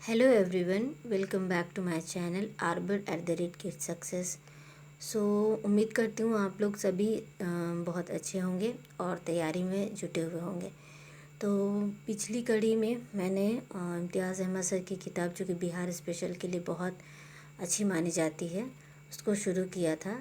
Hello everyone, welcome back to my channel arbor@kidssuccess। So उम्मीद करती हूँ आप लोग सभी बहुत अच्छे होंगे और तैयारी में जुटे हुए होंगे। तो पिछली कड़ी में मैंने इम्तियाज़ अहमद सर की किताब, जो कि बिहार स्पेशल के लिए बहुत अच्छी मानी जाती है, उसको शुरू किया था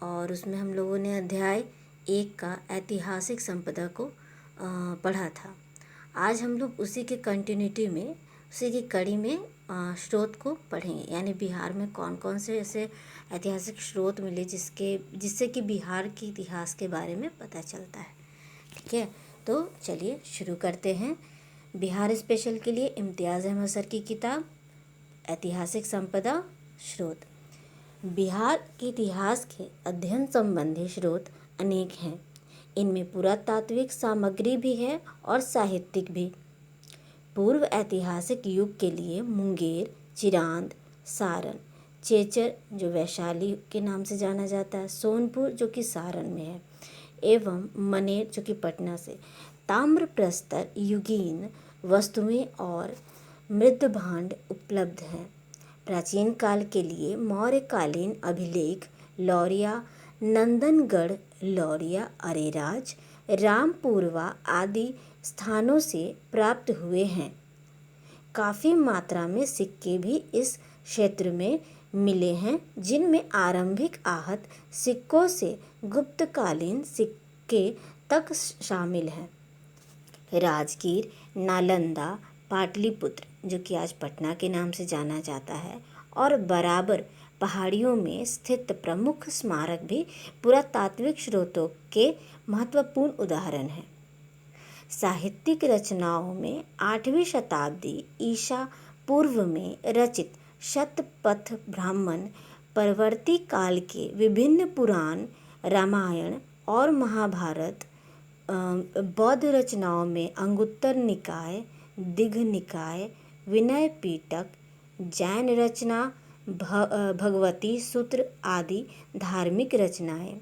और उसमें हम लोगों ने अध्याय 1 का ऐतिहासिक संपदा को पढ़ा था। आज हम लोग उसी के कंटिन्यूटी में, उसी की कड़ी में स्रोत को पढ़ेंगे, यानी बिहार में कौन कौन से ऐसे ऐतिहासिक स्रोत मिले जिससे कि बिहार के इतिहास के बारे में पता चलता है। ठीक है, तो चलिए शुरू करते हैं। बिहार स्पेशल के लिए इम्तियाज़ अहमद सर की किताब ऐतिहासिक संपदा स्रोत। बिहार के इतिहास के अध्ययन संबंधी स्रोत अनेक हैं। इनमें पुरातात्विक सामग्री भी है और साहित्यिक भी। पूर्व ऐतिहासिक युग के लिए मुंगेर, चिरांद, सारण, चेचर जो वैशाली के नाम से जाना जाता है, सोनपुर जो कि सारण में है, एवं मनेर जो कि पटना से ताम्र प्रस्तर युगीन वस्तुएं और मृद्भांड उपलब्ध हैं। प्राचीन काल के लिए मौर्यकालीन अभिलेख लौरिया, नंदनगढ़ लौरिया, अरेराज, रामपुरवा आदि स्थानों से प्राप्त हुए हैं। काफ़ी मात्रा में सिक्के भी इस क्षेत्र में मिले हैं, जिनमें आरंभिक आहत सिक्कों से गुप्तकालीन सिक्के तक शामिल हैं। राजगीर, नालंदा, पाटलिपुत्र जो कि आज पटना के नाम से जाना जाता है, और बराबर पहाड़ियों में स्थित प्रमुख स्मारक भी पुरातात्विक स्रोतों के महत्वपूर्ण उदाहरण हैं। साहित्यिक रचनाओं में 8वीं शताब्दी ईसा पूर्व में रचित शतपथ ब्राह्मण, परवर्ती काल के विभिन्न पुराण, रामायण और महाभारत, बौद्ध रचनाओं में अंगुत्तर निकाय, दीघ निकाय, विनय पिटक, जैन रचना भगवती सूत्र आदि धार्मिक रचनाएं।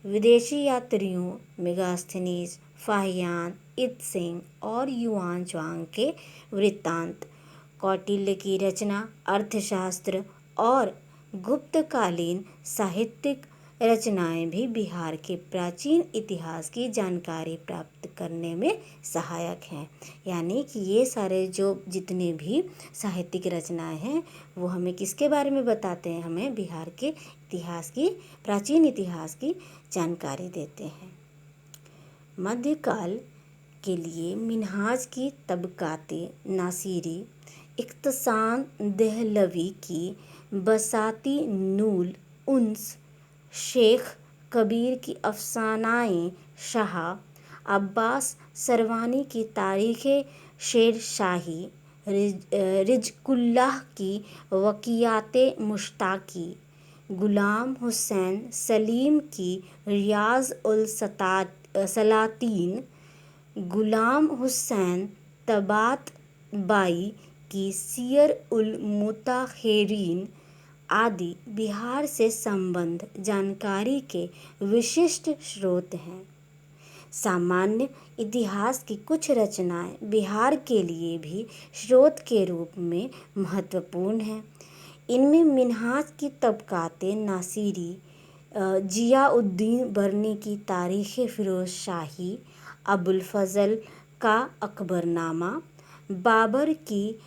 विदेशी यात्रियों मेगास्थनीज, फाहियान, इत्सिंग और युआन च्वांग के वृत्तांत, कौटिल्य की रचना, अर्थशास्त्र और गुप्तकालीन साहित्यिक रचनाएं भी बिहार के प्राचीन इतिहास की जानकारी प्राप्त करने में सहायक हैं। यानी कि ये सारे जो जितने भी साहित्यिक रचनाएं हैं वो हमें किसके बारे में बताते हैं? हमें बिहार के इतिहास की, प्राचीन इतिहास की जानकारी देते हैं। मध्यकाल के लिए मिन्हाज की तबकाते नासिरी, इख्तिसाम देहलवी की बसाती नूल उन्स, शेख कबीर की अफसानाए शाह, अब्बास सरवानी की तारीख़े शेर शाही, रिजकुल्लाह की वक़ियाते मुश्ताकी, गुलाम हुसैन सलीम की रियाज़ उल सलातीन, गुलाम हुसैन तबातबाई की सियर उल मुताखिरीन आदि बिहार से संबंध जानकारी के विशिष्ट स्रोत हैं। सामान्य इतिहास की कुछ रचनाएं बिहार के लिए भी स्रोत के रूप में महत्वपूर्ण हैं। इनमें मिन्हाज की तबकाते नासिरी, जियाउद्दीन बरनी की तारीख़े फ़िरोज़ शाही, अबुल फ़ज़ल का अकबरनामा, बाबर की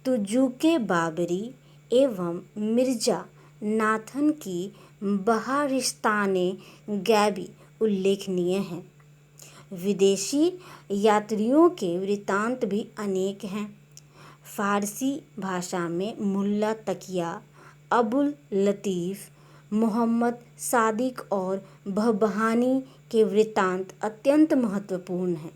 तुजुके बाबरी एवं मिर्ज़ा नाथन की बहारिस्ताने गैबी उल्लेखनीय हैं। विदेशी यात्रियों के वृत्तांत भी अनेक हैं। फ़ारसी भाषा में मुल्ला तकिया, अबुल लतीफ़, मोहम्मद सादिक और बहबहानी के वृत्तांत अत्यंत महत्वपूर्ण हैं।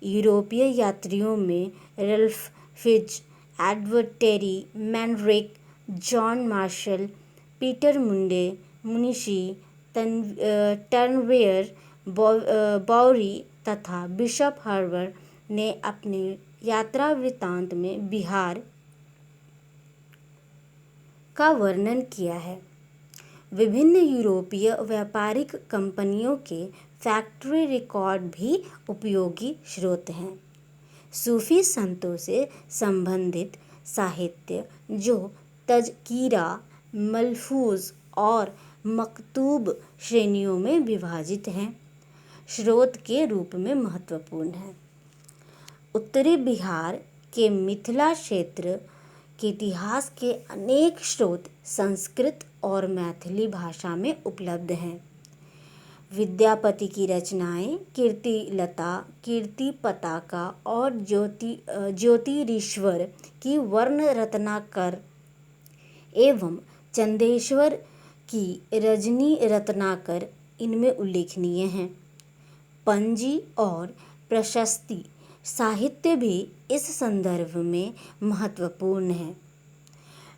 यूरोपीय यात्रियों में Ralph Fitch, Edward Terry, Manrique, John Marshall, Peter Mundy, मुनिशी, टर्नवेयर, बौरी तथा बिशप हर्बर ने अपने यात्रा वृत्तांत में बिहार का वर्णन किया है। विभिन्न यूरोपीय व्यापारिक कंपनियों के फैक्ट्री रिकॉर्ड भी उपयोगी स्रोत हैं। सूफी संतों से संबंधित साहित्य जो तज़किरा, मलफूज और मकतूब श्रेणियों में विभाजित हैं, स्रोत के रूप में महत्वपूर्ण है। उत्तरी बिहार के मिथिला क्षेत्र के इतिहास के अनेक स्रोत संस्कृत और मैथिली भाषा में उपलब्ध हैं। विद्यापति की रचनाएं कीर्तिलता, कीर्ति पताका और ज्योतिरीश्वर की वर्ण रत्नाकर एवं चंदेश्वर की रजनी रत्नाकर इनमें उल्लेखनीय हैं। पंजी और प्रशस्ति साहित्य भी इस संदर्भ में महत्वपूर्ण है।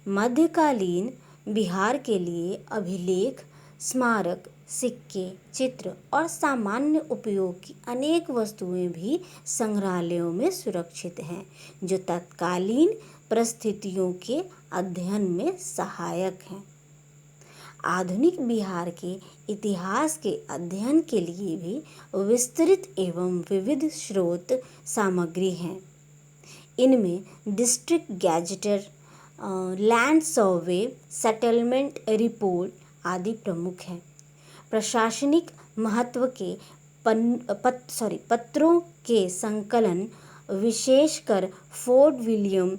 मध्यकालीन बिहार के लिए अभिलेख, स्मारक, सिक्के, चित्र और सामान्य उपयोग की अनेक वस्तुएं भी संग्रहालयों में सुरक्षित हैं, जो तत्कालीन परिस्थितियों के अध्ययन में सहायक हैं। आधुनिक बिहार के इतिहास के अध्ययन के लिए भी विस्तृत एवं विविध स्रोत सामग्री हैं। इनमें district gazetteer, land survey, settlement report आदि प्रमुख हैं। प्रशासनिक महत्व के पत्रों के संकलन, विशेषकर Fort William,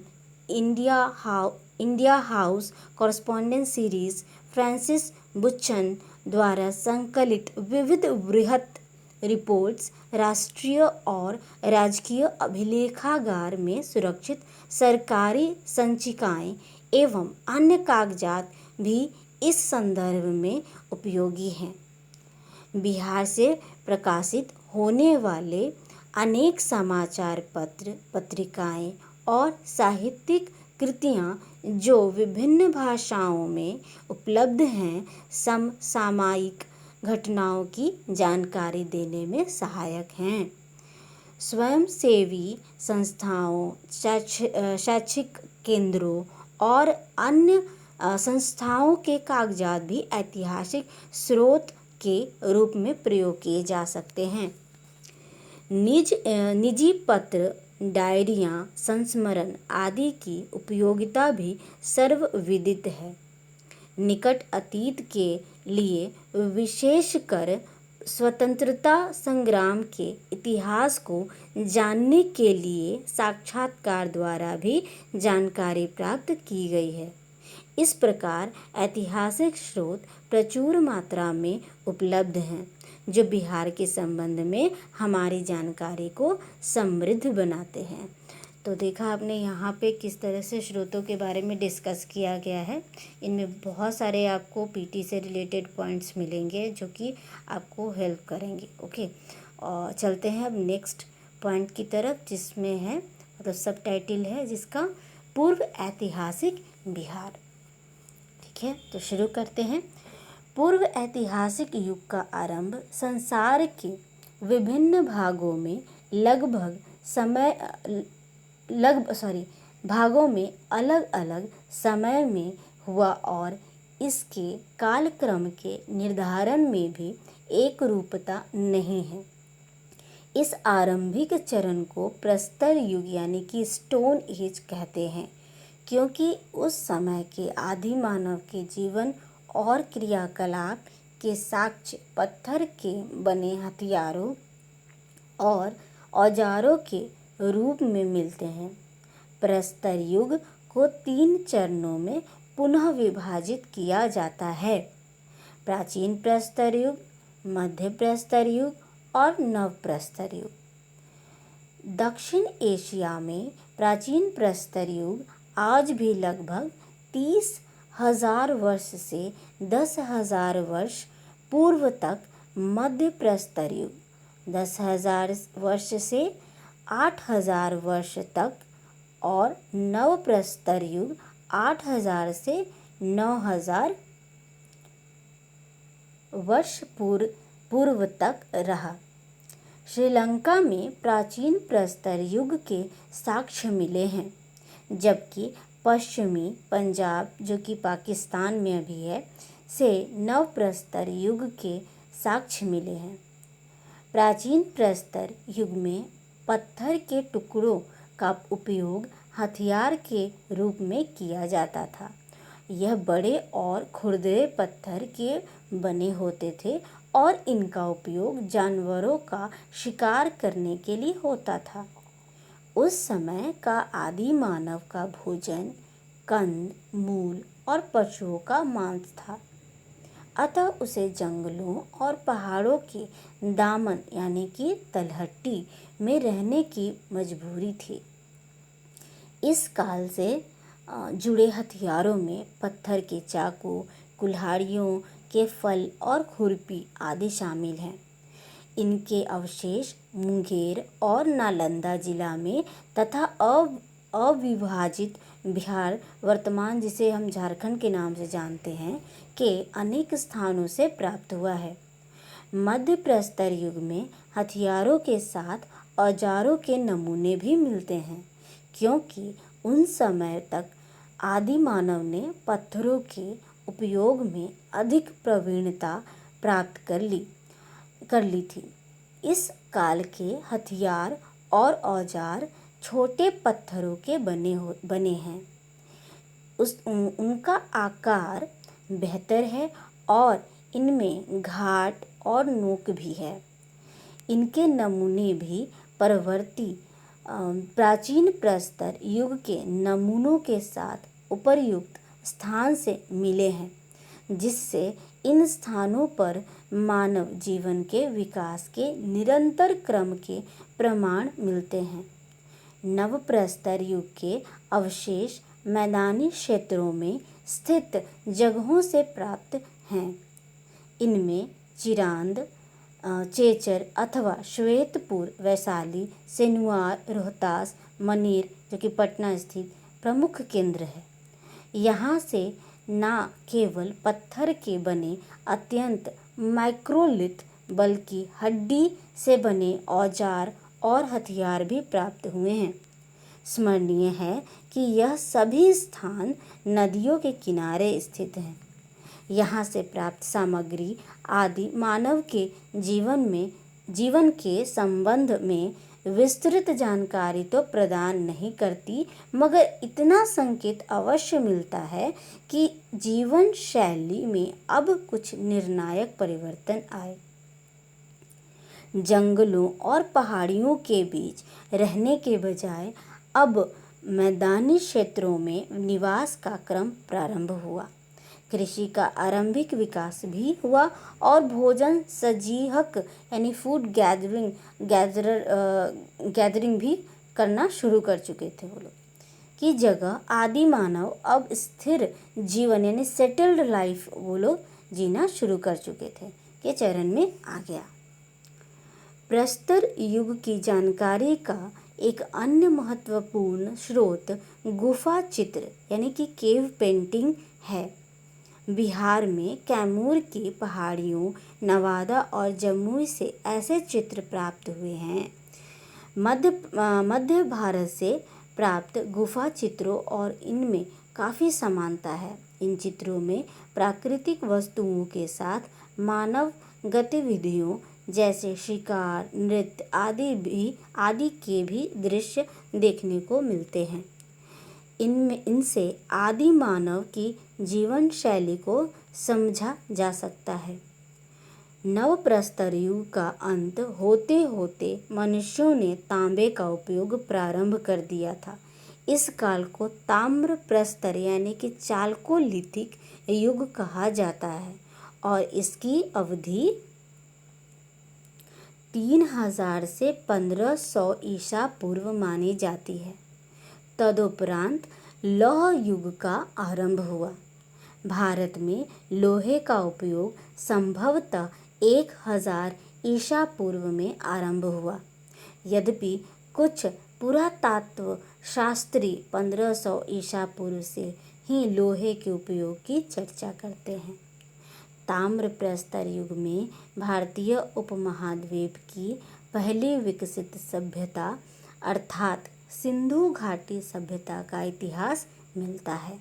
India House correspondence series, Francis Buchan द्वारा संकलित विविध बृहत रिपोर्ट्स राष्ट्रीय और राजकीय अभिलेखागार में सुरक्षित सरकारी संचिकाएं एवं अन्य कागजात भी इस संदर्भ में उपयोगी हैं। बिहार से प्रकाशित होने वाले अनेक समाचार पत्र, पत्रिकाएं और साहित्यिक कृतियां जो विभिन्न भाषाओं में उपलब्ध हैं, समसामयिक घटनाओं की जानकारी देने में सहायक हैं। स्वयंसेवी संस्थाओं, शैक्षिक केंद्रों और अन्य संस्थाओं के कागजात भी ऐतिहासिक स्रोत के रूप में प्रयोग किए जा सकते हैं। निजी पत्र, डायरियाँ, संस्मरण आदि की उपयोगिता भी सर्वविदित है। निकट अतीत के लिए, विशेषकर स्वतंत्रता संग्राम के इतिहास को जानने के लिए साक्षात्कार द्वारा भी जानकारी प्राप्त की गई है। इस प्रकार ऐतिहासिक स्रोत प्रचुर मात्रा में उपलब्ध हैं, जो बिहार के संबंध में हमारी जानकारी को समृद्ध बनाते हैं। तो देखा आपने यहाँ पे किस तरह से स्रोतों के बारे में डिस्कस किया गया है। इनमें बहुत सारे आपको पीटी से रिलेटेड पॉइंट्स मिलेंगे जो कि आपको हेल्प करेंगे। ओके, और चलते हैं अब नेक्स्ट पॉइंट की तरफ, जिसमें है मतलब सब टाइटल है जिसका पूर्व ऐतिहासिक बिहार। ठीक है, तो शुरू करते हैं। पूर्व ऐतिहासिक युग का आरंभ संसार के विभिन्न भागों में अलग अलग समय में हुआ और इसके कालक्रम के निर्धारण में भी एक रूपता नहीं है। इस आरंभिक चरण को प्रस्तर युग यानी कि स्टोन एज कहते हैं, क्योंकि उस समय के आदि मानव के जीवन और क्रियाकलाप के साक्ष्य पत्थर के बने हथियारों और औजारों के रूप में मिलते हैं। प्रस्तर युग को 3 चरणों में पुनः विभाजित किया जाता है: प्राचीन प्रस्तर युग, मध्य प्रस्तर युग और नव प्रस्तर युग। दक्षिण एशिया में प्राचीन प्रस्तर युग आज भी लगभग 30,000 वर्ष से 10,000 वर्ष पूर्व तक, मध्य प्रस्तर युग 10,000 वर्ष से 8,000 वर्ष तक और नव प्रस्तर युग 8,000 से 9,000 वर्ष पूर्व तक रहा। श्रीलंका में प्राचीन प्रस्तर युग के साक्ष्य मिले हैं, जबकि पश्चिमी पंजाब, जो कि पाकिस्तान में अभी है, से नव प्रस्तर युग के साक्ष्य मिले हैं। प्राचीन प्रस्तर युग में पत्थर के टुकड़ों का उपयोग हथियार के रूप में किया जाता था। यह बड़े और खुरदरे पत्थर के बने होते थे और इनका उपयोग जानवरों का शिकार करने के लिए होता था। उस समय का आदि मानव का भोजन कंद मूल और पशुओं का मांस था, अतः उसे जंगलों और पहाड़ों के दामन यानी कि तलहटी में रहने की मजबूरी थी। इस काल से जुड़े हथियारों में पत्थर के चाकू, कुल्हाड़ियों के फल और खुरपी आदि शामिल हैं। इनके अवशेष मुंगेर और नालंदा जिला में तथा अविभाजित बिहार, वर्तमान जिसे हम झारखंड के नाम से जानते हैं, के अनेक स्थानों से प्राप्त हुआ है। मध्य प्रस्तर युग में हथियारों के साथ औजारों के नमूने भी मिलते हैं, क्योंकि उन समय तक आदि मानव ने पत्थरों के उपयोग में अधिक प्रवीणता प्राप्त कर ली थी। इस काल के हथियार और औजार छोटे पत्थरों के बने हैं। उनका आकार बेहतर है और इनमें घाट और नोक भी है। इनके नमूने भी प्राचीन प्रस्तर युग के नमूनों के साथ उपर्युक्त स्थान से मिले हैं, जिससे इन स्थानों पर मानव जीवन के विकास के निरंतर क्रम के प्रमाण मिलते हैं। नवप्रस्तर युग के अवशेष मैदानी क्षेत्रों में स्थित जगहों से प्राप्त हैं। इनमें चिरांद, चेचर अथवा श्वेतपुर, वैशाली, सेनुआर, रोहतास, मनेर जो कि पटना स्थित प्रमुख केंद्र है। यहाँ से न केवल पत्थर के बने अत्यंत माइक्रोलिथ बल्कि हड्डी से बने औजार और हथियार भी प्राप्त हुए हैं। स्मरणीय है कि यह सभी स्थान नदियों के किनारे स्थित हैं। यहाँ से प्राप्त सामग्री आदि मानव के जीवन के संबंध में विस्तृत जानकारी तो प्रदान नहीं करती, मगर इतना संकेत अवश्य मिलता है कि जीवन शैली में अब कुछ निर्णायक परिवर्तन आए। जंगलों और पहाड़ियों के बीच रहने के बजाय अब मैदानी क्षेत्रों में निवास का क्रम प्रारंभ हुआ। कृषि का आरंभिक विकास भी हुआ और भोजन सजीहक यानी फूड गैदरिंग भी करना शुरू कर चुके थे वो लोग की जगह आदि मानव अब स्थिर जीवन यानी सेटल्ड लाइफ वो लोग जीना शुरू कर चुके थे के चरण में आ गया। प्रस्तर युग की जानकारी का एक अन्य महत्वपूर्ण स्रोत गुफा चित्र यानी कि केव पेंटिंग है। बिहार में कैमूर की पहाड़ियों, नवादा और जमुई से ऐसे चित्र प्राप्त हुए हैं। मध्य भारत से प्राप्त गुफा चित्रों और इनमें काफ़ी समानता है। इन चित्रों में प्राकृतिक वस्तुओं के साथ मानव गतिविधियों जैसे शिकार, नृत्य आदि के भी दृश्य देखने को मिलते हैं। इनसे आदि मानव की जीवन शैली को समझा जा सकता है। नवप्रस्तर युग का अंत होते होते मनुष्यों ने तांबे का उपयोग प्रारंभ कर दिया था। इस काल को ताम्र प्रस्तर यानी कि चाल्कोलिथिक युग कहा जाता है और इसकी अवधि 3000 से 1500 ईसा पूर्व मानी जाती है। तदुपरांत लौह युग का आरंभ हुआ। भारत में लोहे का उपयोग संभवतः 1000 ईसा पूर्व में आरंभ हुआ। यद्यपि कुछ पुरातत्व शास्त्री 1500 ईसा पूर्व से ही लोहे के उपयोग की चर्चा करते हैं। ताम्र प्रस्तर युग में भारतीय उपमहाद्वीप की पहली विकसित सभ्यता अर्थात सिंधु घाटी सभ्यता का इतिहास मिलता है।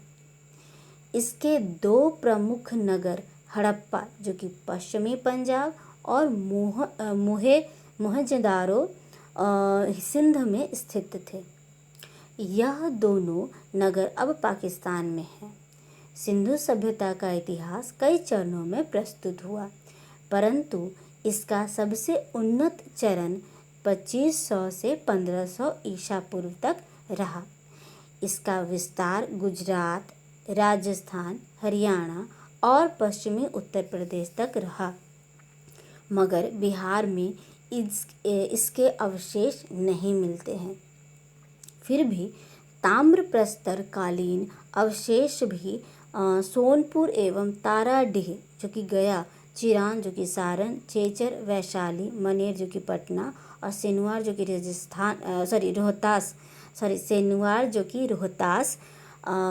इसके दो प्रमुख नगर हड़प्पा जो कि पश्चिमी पंजाब और मोहनजोदारो सिंध में स्थित थे। यह दोनों नगर अब पाकिस्तान में हैं। सिंधु सभ्यता का इतिहास कई चरणों में प्रस्तुत हुआ, परंतु इसका सबसे उन्नत चरण 2500 से 1500 ईसा पूर्व तक रहा। इसका विस्तार गुजरात, राजस्थान, हरियाणा और पश्चिमी उत्तर प्रदेश तक रहा, मगर बिहार में इसके अवशेष नहीं मिलते हैं। फिर भी ताम्रप्रस्तर कालीन अवशेष भी सोनपुर एवं ताराडीह जो कि गया, चिरान जो कि सारण, चेचर, वैशाली, मनेर जो कि पटना और सेनुआर जो कि रोहतास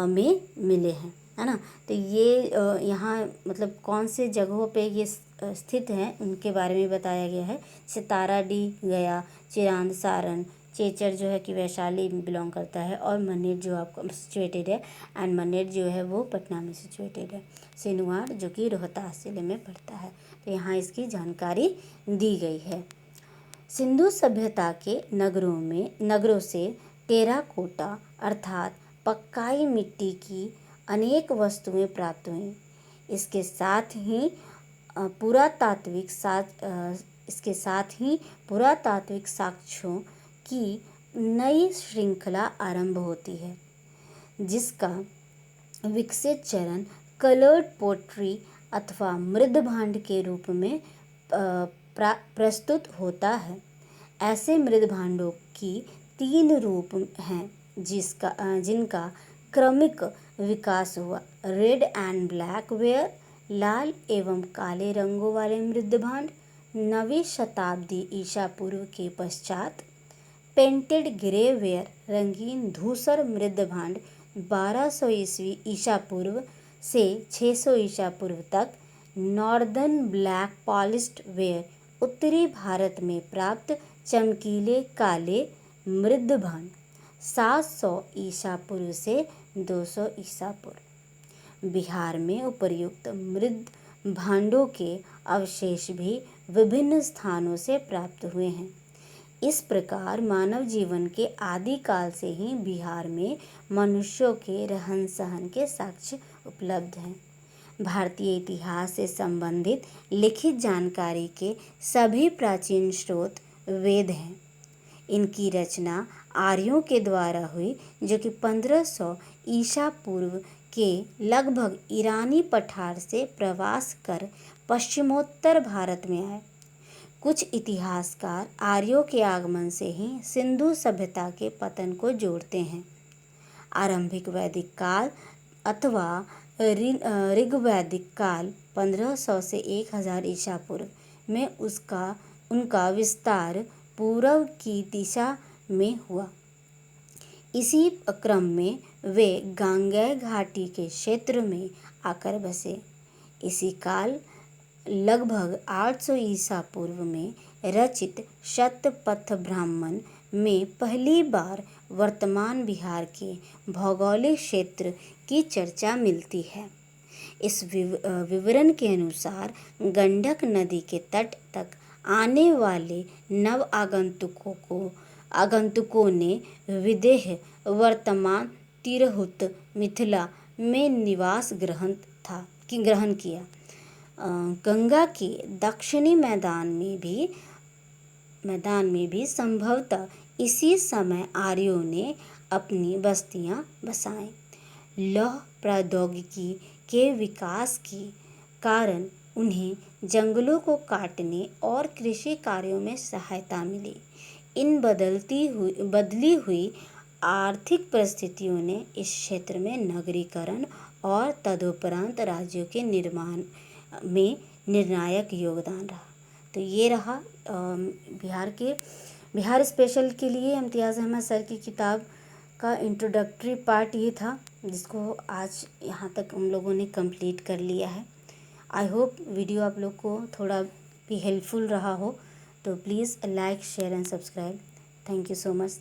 में मिले हैं, है ना। तो ये यहाँ मतलब कौन से जगहों पे ये स्थित हैं उनके बारे में बताया गया है। जैसे ताराडीह गया, चिरान सारण, चेचर जो है कि वैशाली में बिलोंग करता है और मनेर जो आपको सिचुएटेड है, एंड मनेर जो है वो पटना में सिचुएटेड है। सेनुआर जो कि रोहतास जिले में पड़ता है। तो यहाँ इसकी जानकारी दी गई है। सिंधु सभ्यता के नगरों से टेराकोटा अर्थात पक्काई मिट्टी की अनेक वस्तुएं प्राप्त हुईं। इसके साथ ही पुरातात्विक साक्ष्यों की नई श्रृंखला आरंभ होती है, जिसका विकसित चरण कलर्ड पोट्री अथवा मृदभांड के रूप में प्रस्तुत होता है। ऐसे मृदभांडों की 3 रूप हैं जिनका क्रमिक विकास हुआ। रेड एंड ब्लैक वेयर, लाल एवं काले रंगों वाले मृदभांड 9वीं शताब्दी ईसा पूर्व के पश्चात। पेंटेड ग्रे वेयर, रंगीन धूसर मृदभांड 1200 ईस्वी ईसा पूर्व से 600 ईसा पूर्व तक। नॉर्दर्न ब्लैक पॉलिश्ड वेयर, उत्तरी भारत में प्राप्त चमकीले काले मृदभांड 700 ईसा पूर्व से 200 ईसा पूर्व। बिहार में उपर्युक्त मृदभांडों के अवशेष भी विभिन्न स्थानों से प्राप्त हुए हैं। इस प्रकार मानव जीवन के आदिकाल से ही बिहार में मनुष्यों के रहन सहन के साक्ष्य उपलब्ध हैं। भारतीय इतिहास से संबंधित लिखित जानकारी के सभी प्राचीन स्रोत वेद हैं। इनकी रचना आर्यों के द्वारा हुई, जो कि 1500 ईसा पूर्व के लगभग ईरानी पठार से प्रवास कर पश्चिमोत्तर भारत में आए। कुछ इतिहासकार आर्यों के आगमन से ही सिंधु सभ्यता के पतन को जोड़ते हैं। आरंभिक वैदिक काल अथवा ऋग्वैदिक काल 1500 से 1000 ईसा पूर्व में उनका विस्तार पूर्व की दिशा में हुआ। इसी क्रम में वे गांगेय घाटी के क्षेत्र में आकर बसे। इसी काल लगभग 800 ईसा पूर्व में रचित शतपथ ब्राह्मण में पहली बार वर्तमान बिहार के भौगोलिक क्षेत्र की चर्चा मिलती है। इस विवरण के अनुसार गंडक नदी के तट तक आने वाले नव आगंतुकों ने विदेह वर्तमान तिरहुत मिथिला में निवास ग्रहण किया। गंगा के दक्षिणी मैदान में भी संभवतः इसी समय आर्यों ने अपनी बस्तियां बसाईं। लौह प्रौद्योगिकी के विकास के कारण उन्हें जंगलों को काटने और कृषि कार्यों में सहायता मिली। इन बदली हुई आर्थिक परिस्थितियों ने इस क्षेत्र में नगरीकरण और तदुपरांत राज्यों के निर्माण में निर्णायक योगदान रहा। तो ये रहा बिहार स्पेशल के लिए इम्तियाज़ अहमद सर की किताब का इंट्रोडक्टरी पार्ट ये था, जिसको आज यहाँ तक हम लोगों ने कंप्लीट कर लिया है। आई होप वीडियो आप लोग को थोड़ा भी हेल्पफुल रहा हो, तो please like, share and subscribe. Thank you so much.